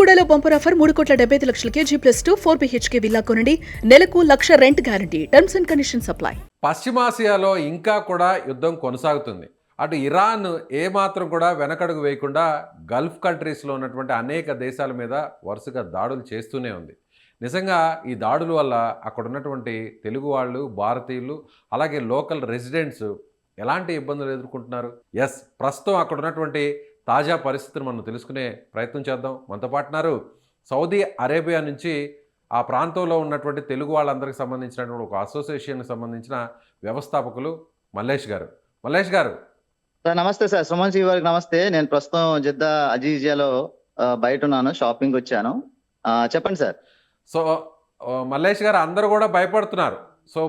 బెల్లుగూడలో bumper offer 3,75,00,000 G+2 4 BHK villa కొనండి. నెలకు 1,00,000 rent guarantee. Terms and conditions apply. పశ్చిమాసియాలో ఇంకా కూడా యుద్ధం కొనసాగుతుంది. అటు ఇరాన్ ఏమాత్రం కూడా వెనకడుగు వేయకుండా గల్ఫ్ కంట్రీస్లో ఉన్నటువంటి అనేక దేశాల మీద వరుసగా దాడులు చేస్తూనే ఉంది. నిజంగా ఈ దాడుల వల్ల అక్కడ ఉన్నటువంటి తెలుగు వాళ్ళు, భారతీయులు, అలాగే లోకల్ రెసిడెంట్స్ ఎలాంటి ఇబ్బందులు ఎదుర్కొంటున్నారు? ప్రస్తుతం అక్కడ ఉన్నటువంటి తాజా పరిస్థితిని మనం తెలుసుకునే ప్రయత్నం చేద్దాం. మనతో పాటున్నారు సౌదీ అరేబియా నుంచి ఆ ప్రాంతంలో ఉన్నటువంటి తెలుగు వాళ్ళందరికీ సంబంధించినటువంటి ఒక అసోసియేషన్కి సంబంధించిన వ్యవస్థాపకులు మల్లేష్ గారు. మల్లేష్ గారు సార్ నమస్తే సార్. సుమన్ శ్రీ వారికి నమస్తే. నేను ప్రస్తుతం జిద్దా అజీజియాలో బయట ఉన్నాను, షాపింగ్ వచ్చాను. చెప్పండి సార్. సో మల్లేష్ గారు, అందరూ కూడా భయపడుతున్నారు. సో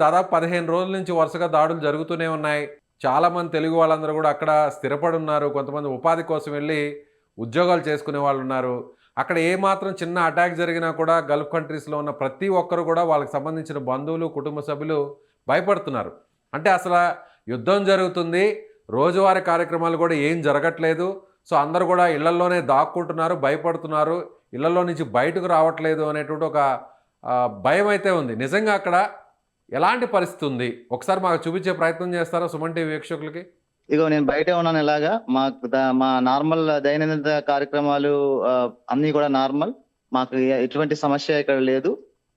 దాదాపు 15 రోజుల నుంచి వరుసగా దాడులు జరుగుతూనే ఉన్నాయి. చాలామంది తెలుగు వాళ్ళందరూ కూడా అక్కడ స్థిరపడి ఉన్నారు. కొంతమంది ఉపాధి కోసం వెళ్ళి ఉద్యోగాలు చేసుకునే వాళ్ళు ఉన్నారు. అక్కడ ఏమాత్రం చిన్న అటాక్ జరిగినా కూడా గల్ఫ్ కంట్రీస్లో ఉన్న ప్రతి ఒక్కరు కూడా వాళ్ళకి సంబంధించిన బంధువులు, కుటుంబ సభ్యులు భయపడుతున్నారు. అంటే అసలు యుద్ధం జరుగుతుంది, రోజువారీ కార్యక్రమాలు కూడా ఏం జరగట్లేదు. సో అందరూ కూడా ఇళ్లలోనే దాక్కుంటున్నారు, భయపడుతున్నారు, ఇళ్లలో నుంచి బయటకు రావట్లేదు అనేటువంటి ఒక భయం అయితే ఉంది. నిజంగా అక్కడ ఎలాంటి పరిస్థితి ఉంది? ఒకసారి మాకు చూపించే ప్రయత్నం చేస్తారా సుమన్ టీవీ వీక్షకులకి? ఇగో నేను బయటే ఉన్నాను. ఇలాగా మా నార్మల్ దైనందిన కార్యక్రమాలు అన్నీ కూడా నార్మల్. మాకు ఎటువంటి సమస్య ఇక్కడ లేదు.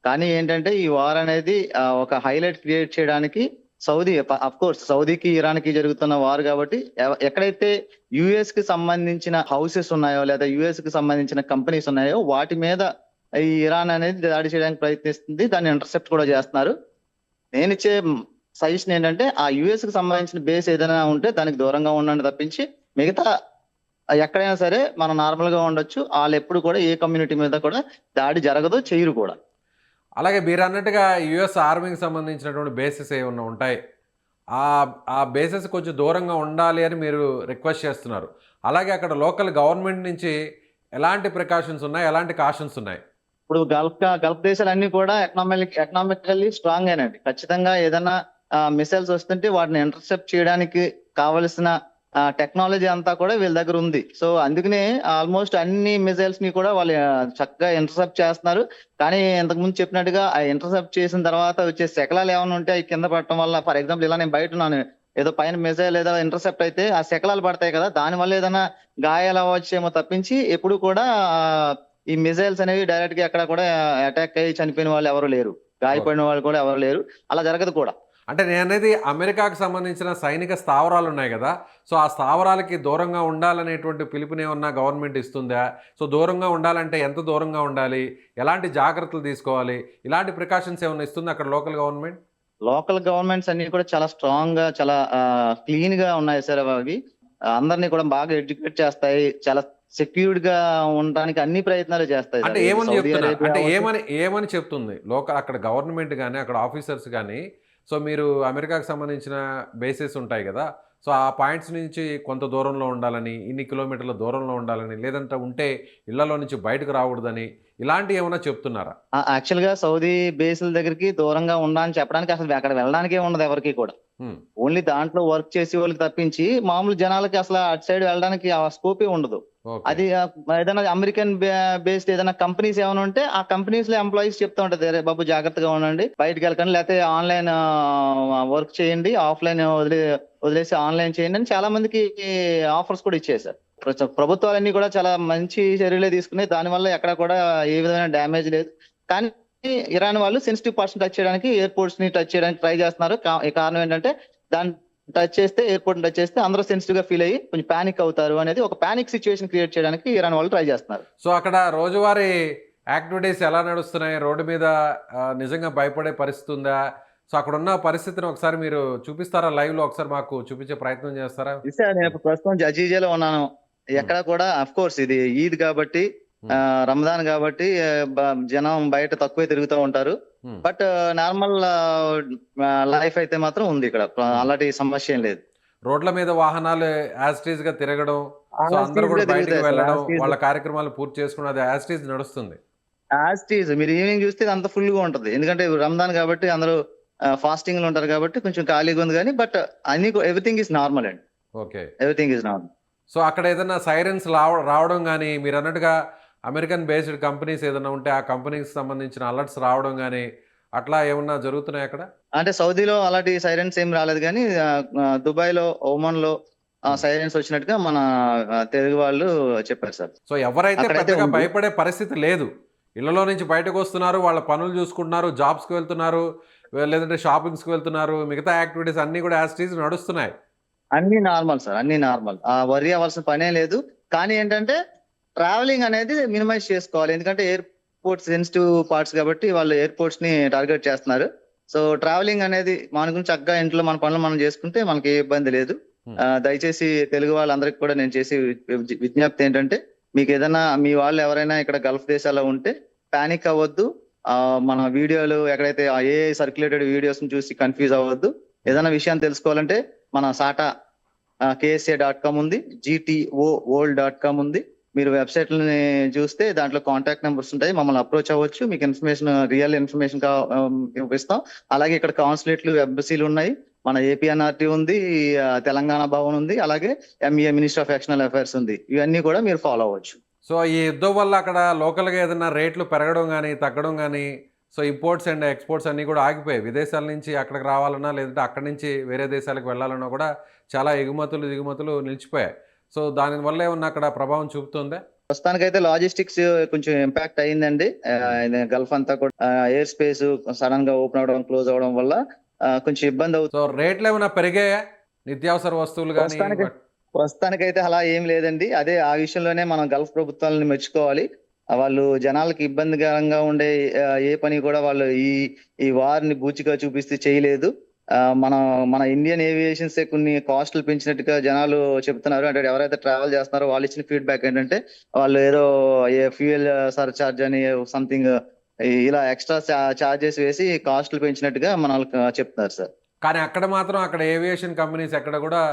కానీ ఏంటంటే ఈ వార్ అనేది ఒక హైలైట్ క్రియేట్ చేయడానికి సౌదీ, అఫ్ కోర్స్ సౌదీకి ఇరాన్కి జరుగుతున్న వార్ కాబట్టి ఎక్కడైతే యుఎస్ కి సంబంధించిన హౌసెస్ ఉన్నాయో లేదా యుఎస్ కి సంబంధించిన కంపెనీస్ ఉన్నాయో వాటి మీద ఈ ఇరాన్ అనేది దాడి చేయడానికి ప్రయత్నిస్తుంది. దాన్ని ఇంటర్సెప్ట్ కూడా చేస్తున్నారు. నేను ఇచ్చే సజెషన్ ఏంటంటే ఆ యుఎస్ కి సంబంధించిన బేస్ ఏదైనా ఉంటే దానికి దూరంగా ఉండండి తప్పించి మిగతా ఎక్కడైనా సరే మనం నార్మల్ గా ఉండొచ్చు. వాళ్ళు ఎప్పుడు కూడా ఏ కమ్యూనిటీ మీద కూడా దాడి జరగదు, చేయరు కూడా. అలాగే మీరు అన్నట్టుగా యుఎస్ ఆర్మీకి సంబంధించినటువంటి బేసెస్ ఏమన్నా ఉంటాయి, ఆ బేసెస్ కొంచెం దూరంగా ఉండాలి అని మీరు రిక్వెస్ట్ చేస్తున్నారు. అలాగే అక్కడ లోకల్ గవర్నమెంట్ నుంచి ఎలాంటి ప్రికాషన్స్ ఉన్నాయి, ఎలాంటి కాషన్స్ ఉన్నాయి? ఇప్పుడు గల్ఫ్ దేశాలన్నీ కూడా ఎకనామికల్లీ స్ట్రాంగ్ అయినవి. ఖచ్చితంగా ఏదైనా మిసైల్స్ వస్తుంటే వాటిని ఇంటర్సెప్ట్ చేయడానికి కావలసిన టెక్నాలజీ అంతా కూడా వీళ్ళ దగ్గర ఉంది. సో అందుకనే ఆల్మోస్ట్ అన్ని మిసైల్స్ ని కూడా వాళ్ళు చక్కగా ఇంటర్సెప్ట్ చేస్తున్నారు. కానీ ఇంతకుముందు చెప్పినట్టుగా ఆ ఇంటర్సెప్ట్ చేసిన తర్వాత వచ్చే శకలాలు ఏమైనా ఉంటే అవి కింద పడటం వల్ల, ఫర్ ఎగ్జాంపుల్ ఇలా నేను బయట ఉన్నాను, ఏదో పైన మిసైల్ ఏదో ఇంటర్సెప్ట్ అయితే ఆ శకలాలు పడతాయి కదా, దానివల్ల ఏదైనా గాయాలు అవ్వచ్చేమో తప్పించి ఎప్పుడు కూడా ఈ మిసైల్స్ అనేవి డైరెక్ట్ గా ఎక్కడ కూడా అటాక్ అయ్యి చనిపోయిన వాళ్ళు ఎవరు లేరు, గాయపడిన వాళ్ళు కూడా ఎవరు లేరు. అలా జరగదు కూడా. అంటే నేను అనేది అమెరికాకు సంబంధించిన సైనిక స్థావరాలు ఉన్నాయి కదా, సో ఆ స్థావరాలకి దూరంగా ఉండాలనేటువంటి పిలుపునేమన్నా గవర్నమెంట్ ఇస్తుందా? సో దూరంగా ఉండాలంటే ఎంత దూరంగా ఉండాలి, ఎలాంటి జాగ్రత్తలు తీసుకోవాలి, ఇలాంటి ప్రికాషన్స్ ఏమైనా ఇస్తుంది అక్కడ లోకల్ గవర్నమెంట్? లోకల్ గవర్నమెంట్స్ అన్ని కూడా చాలా స్ట్రాంగ్ గా, చాలా క్లీన్ గా ఉన్నాయి సార్. అవి అందరినీ కూడా బాగా ఎడ్యుకేట్ చేస్తాయి, చాలా సెక్యూర్డ్ గా ఉండడానికి అన్ని ప్రయత్నాలు చేస్తాయి. అంటే ఏమని చెప్తుంది లోకల్ అక్కడ గవర్నమెంట్ కానీ అక్కడ ఆఫీసర్స్ కానీ? సో మీరు అమెరికాకు సంబంధించిన బేసెస్ ఉంటాయి కదా, సో ఆ పాయింట్స్ నుంచి కొంత దూరంలో ఉండాలని, ఇన్ని కిలోమీటర్ల దూరంలో ఉండాలని, లేదంటే ఉంటే ఇళ్లలో నుంచి బయటకు రాకూడదని, ఇలాంటివి ఏమైనా చెప్తున్నారా? యాక్చువల్ గా సౌదీ బేస్ల దగ్గరికి దూరంగా ఉండాలని చెప్పడానికి అసలు అక్కడ వెళ్ళడానికే ఉండదు ఎవరికి కూడా. ఓన్లీ దాంట్లో వర్క్ చేసే వాళ్ళకి తప్పించి మామూలు జనాలకి అసలు అటు సైడ్ వెళ్ళడానికి ఆ స్కోపే ఉండదు. అది ఏదైనా అమెరికన్ బేస్డ్ ఏదైనా కంపెనీస్ ఏమైనా ఉంటే ఆ కంపెనీస్ లో ఎంప్లాయీస్ చెప్తా ఉంటది, రే బాబు జాగ్రత్తగా ఉండండి, బయటకు వెళ్ళకండి, లేకపోతే ఆన్లైన్ వర్క్ చేయండి, ఆఫ్లైన్ వదిలేసి ఆన్లైన్ చేయండి అని చాలా మందికి ఆఫర్స్ కూడా ఇచ్చేసారు. ప్రభుత్వాలన్నీ కూడా చాలా మంచి చర్యలే తీసుకున్నాయి. దానివల్ల ఎక్కడ కూడా ఏ విధమైన డ్యామేజ్ లేదు. కానీ ఇరాన్ వాళ్ళు సెన్సిటివ్ పర్సన్ టచ్ చేయడానికి, ఎయిర్పోర్ట్స్ ని టచ్ చేయడానికి ట్రై చేస్తున్నారు. కారణం ఏంటంటే దాన్ని టచ్ చేస్తే, ఎయిర్పోర్ట్ టచ్ చేస్తే అందరూ సెన్సిటివ్ గా ఫీల్ అయ్యి కొంచెం పానిక్ అవుతారు అనేది ఒక పానిక్ సిచ్యువేషన్ క్రియేట్ చేయడానికి ఇరాన్ వాళ్ళు ట్రై చేస్తున్నారు. సో అక్కడ రోజువారీ యాక్టివిటీస్ ఎలా నడుస్తున్నాయి? రోడ్డు మీద నిజంగా భయపడే పరిస్థితి ఉందా? సో అక్కడ ఉన్న పరిస్థితిని ఒకసారి మీరు చూపిస్తారా? లైవ్ లో ఒకసారి మాకు చూపించే ప్రయత్నం చేస్తారా? నేను ప్రస్తుతం అజీజియాలో ఉన్నాను. ఎక్కడ కూడా అఫ్ కోర్స్ ఇది ఈద్ కాబట్టి, రంజాన్ కాబట్టి జనం బయట తక్కువే తిరుగుతూ ఉంటారు. బట్ నార్మల్ లైఫ్ అయితే మాత్రం ఉంది ఇక్కడ, అలాంటి సమస్య ఏం లేదు. రోడ్ల మీద వాహనాలు యాస్టీజ్ గా తిరగడం, సో అందరూ కూడా బయటకు వెళ్ళడం, వాళ్ళ కార్యక్రమాలు పూర్తి చేసుకుని అది యాస్టీజ్ నడుస్తుంది. యాస్టీజ్ మీరు ఈవినింగ్ చూస్తే అంత ఫుల్ గా ఉంటది. ఎందుకంటే రంజాన్ కాబట్టి అందరూ ఫాస్టింగ్ లో ఉంటారు కాబట్టి కొంచెం ఖాళీగా ఉంది. కానీ బట్ అన్ని ఎవ్రీథింగ్ ఈజ్ నార్మల్ అండి. Okay, everything is normal. So అక్కడ ఏదైనా సైరన్స్ రావడం కానీ, మీరు అన్నట్టుగా అమెరికన్ బేస్డ్ కంపెనీస్ ఏదైనా ఉంటే ఆ కంపెనీకి సంబంధించిన అలర్ట్స్ రావడం కానీ అట్లా ఏమన్నా జరుగుతున్నాయి అక్కడ? అంటే సౌదీలో అలాంటి సైరన్స్ ఏం రాలేదు కానీ దుబాయ్లో, ఓమన్లో సైరన్స్ వచ్చినట్టుగా మన తెలుగు వాళ్ళు చెప్పారు సార్. సో ఎవరైతే అక్కడైతే పెద్దగా ఉంది. భయపడే పరిస్థితి లేదు. ఇళ్లలో నుంచి బయటకు వస్తున్నారు, వాళ్ళ పనులు చూసుకుంటున్నారు, జాబ్స్కి వెళ్తున్నారు, లేదంటే షాపింగ్స్కి వెళ్తున్నారు, మిగతా యాక్టివిటీస్ అన్నీ కూడా యాజ్ ఇట్ ఈజ్ నడుస్తున్నాయి. అన్ని నార్మల్ సార్, అన్ని నార్మల్. వరి అవ్వాల్సిన పనే లేదు. కానీ ఏంటంటే ట్రావెలింగ్ అనేది మినిమైజ్ చేసుకోవాలి. ఎందుకంటే ఎయిర్పోర్ట్స్ సెన్సిటివ్ పార్ట్స్ కాబట్టి వాళ్ళు ఎయిర్పోర్ట్స్ ని టార్గెట్ చేస్తున్నారు. సో ట్రావెలింగ్ అనేది మన గురించి చక్కగా ఇంట్లో మన పనులు మనం చేసుకుంటే మనకి ఏ ఇబ్బంది లేదు. దయచేసి తెలుగు వాళ్ళందరికీ కూడా నేను చేసే విజ్ఞప్తి ఏంటంటే, మీకు ఏదైనా మీ వాళ్ళు ఎవరైనా ఇక్కడ గల్ఫ్ దేశాల్లో ఉంటే పానిక్ అవ్వద్దు. మన వీడియోలు ఎక్కడైతే ఏ సర్క్యులేటెడ్ వీడియోస్ చూసి కన్ఫ్యూజ్ అవ్వద్దు. ఏదైనా విషయాన్ని తెలుసుకోవాలంటే మన సాటా KSA.com ఉంది, GTOworld.com ఉంది. మీరు వెబ్సైట్లని చూస్తే దాంట్లో కాంటాక్ట్ నెంబర్స్ ఉంటాయి, మమ్మల్ని అప్రోచ్ అవ్వచ్చు. మీకు ఇన్ఫర్మేషన్, రియల్ ఇన్ఫర్మేషన్ ఇస్తాం. అలాగే ఇక్కడ కాన్సులేట్లు, ఎంబసీలు ఉన్నాయి. మన APNRT ఉంది, తెలంగాణ భవన్ ఉంది, అలాగే MEA minister of external affairs ఉంది. ఇవన్నీ కూడా మీరు ఫాలో అవ్వచ్చు. సో ఈ యుద్ధం వల్ల అక్కడ లోకల్గా ఏదైనా రేట్లు పెరగడం కానీ తగ్గడం కానీ, సో ఇంపోర్ట్స్ అండ్ ఎక్స్పోర్ట్స్ అన్నీ కూడా ఆగిపోయాయి. విదేశాల నుంచి అక్కడికి రావాలన్నా లేదంటే అక్కడి నుంచి వేరే దేశాలకు వెళ్ళాలన్నా కూడా చాలా దిగుమతులు నిలిచిపోయాయి. సో దానివల్ల ఏమన్నా అక్కడ ప్రభావం చూపుతుందా? ప్రస్తుతానికైతే లాజిస్టిక్స్ కొంచెం ఇంపాక్ట్ అయిందండి. గల్ఫ్ అంతా కూడా ఎయిర్ స్పేస్ సడన్ గా ఓపెన్ అవడం, క్లోజ్ అవడం వల్ల కొంచెం ఇబ్బంది అవుతుంది. సో రేట్లు ఏమైనా పెరిగాయా నిత్యావసర వస్తువులు కానీ? ప్రస్తుతానికైతే అలా ఏం లేదండి. అదే ఆ విషయంలోనే మనం గల్ఫ్ ప్రభుత్వాలను మెచ్చుకోవాలి. వాళ్ళు జనాలకి ఇబ్బందికరంగా ఉండే ఏ పని కూడా వాళ్ళు ఈ వారిని బూచిగా చూపిస్తే చేయలేదు. మన ఇండియన్ ఏవియేషన్స్ కొన్ని కాస్ట్లు పెంచినట్టుగా జనాలు చెప్తున్నారు. అంటే ఎవరైతే ట్రావెల్ చేస్తున్నారో వాళ్ళు ఇచ్చిన ఫీడ్బ్యాక్ ఏంటంటే, వాళ్ళు ఏదో ఫ్యూయల్ సర్చార్జ్ అని సంథింగ్ ఇలా ఎక్స్ట్రా చార్జెస్ వేసి కాస్ట్లు పెంచినట్టుగా మనకు చెప్తున్నారు సార్. కానీ అక్కడ మాత్రం అక్కడ ఏవియేషన్ కంపెనీస్ ఎక్కడ కూడా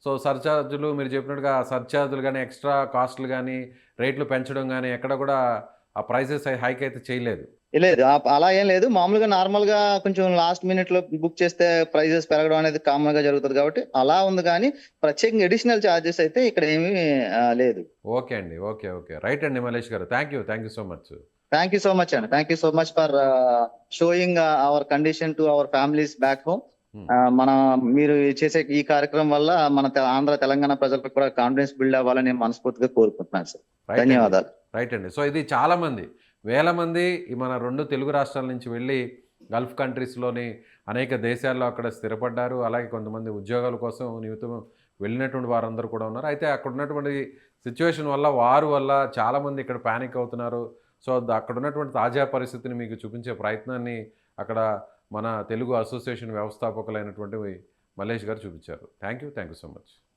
సో సర్చార్జులు, మీరు చెప్పినట్టుగా సర్చార్జులు కానీ ఎక్స్ట్రా కాస్ట్లు కానీ రేట్లు పెంచడం కానీ ఎక్కడ కూడా ఆ ప్రైసెస్ హైక్ అయితే చేయలేదు. లేదు, అలా ఏం లేదు. మామూలుగా నార్మల్ గా కొంచెం లాస్ట్ మినిట్ లో బుక్ చేస్తే ప్రైజెస్ పెరగడం అనేది కామన్ గా జరుగుతుంది కాబట్టి అలా ఉంది. కానీ ప్రత్యేకంగా అడిషనల్ చార్జెస్ అయితే ఇక్కడ ఏమీ లేదు. ఓకే అండి, ఓకే రైట్ అండి Mallesh garu. Thank you so much. Thank you so much అండి. Thank you so much for showing our condition to our families back home. మీరు చేసే ఈ కార్యక్రమం వల్ల మన ఆంధ్ర తెలంగాణ ప్రజలకు కూడా కాన్ఫిడెన్స్ బిల్డ్ అవ్వాలని మనస్ఫూర్తిగా కోరుకుంటున్నాను సార్. ధన్యవాదాలు. రైట్ అండి. సో ఇది చాలా మంది, వేల మంది మన 2 తెలుగు రాష్ట్రాల నుంచి వెళ్ళి గల్ఫ్ కంట్రీస్లోని అనేక దేశాల్లో అక్కడ స్థిరపడ్డారు. అలాగే కొంతమంది ఉద్యోగాల కోసం నిమిత్తం వెళ్ళినటువంటి వారందరూ కూడా ఉన్నారు. అయితే అక్కడ ఉన్నటువంటి సిచ్యువేషన్ వల్ల చాలామంది ఇక్కడ ప్యానిక్ అవుతున్నారు. సో అక్కడ ఉన్నటువంటి తాజా పరిస్థితిని మీకు చూపించే ప్రయత్నాన్ని అక్కడ మన తెలుగు అసోసియేషన్ వ్యవస్థాపకులైనటువంటి మల్లేష్ గారు చూపించారు. Thank you so much.